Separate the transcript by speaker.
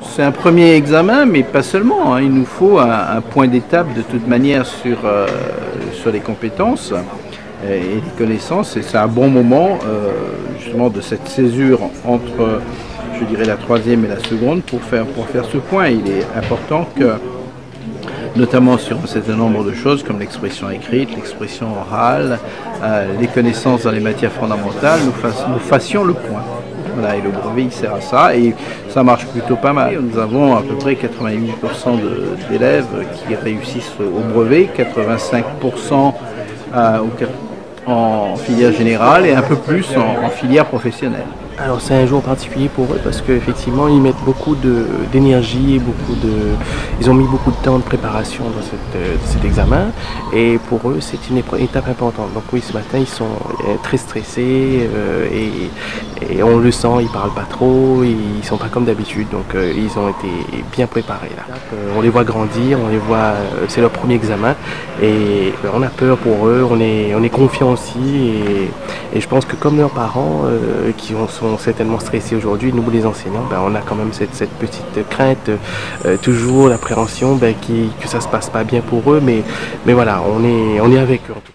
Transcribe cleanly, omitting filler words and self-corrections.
Speaker 1: C'est un premier examen, mais pas seulement, hein. Il nous faut un point d'étape de toute manière sur les compétences et les connaissances. Et c'est un bon moment justement de cette césure entre, je dirais, la troisième et la seconde pour faire ce point. Il est important que, notamment sur un certain nombre de choses comme l'expression écrite, l'expression orale, les connaissances dans les matières fondamentales, nous fassions le point. Voilà, et le brevet il sert à ça et ça marche plutôt pas mal. Nous avons à peu près 88% d'élèves qui réussissent au brevet, 85% en filière générale et un peu plus en filière professionnelle.
Speaker 2: Alors c'est un jour particulier pour eux parce qu'effectivement ils mettent beaucoup d'énergie, ils ont mis beaucoup de temps de préparation dans cet examen et pour eux c'est une étape importante. Donc oui, ce matin ils sont très stressés et on le sent, ils parlent pas trop, ils sont pas comme d'habitude, donc ils ont été bien préparés là. On les voit grandir, on les voit, c'est leur premier examen et on a peur pour eux, on est confiant aussi et je pense que comme leurs parents qui sont certainement stressés aujourd'hui, nous les enseignants, on a quand même cette petite crainte, toujours l'appréhension que ça se passe pas bien pour eux, mais voilà, on est avec eux en tout cas.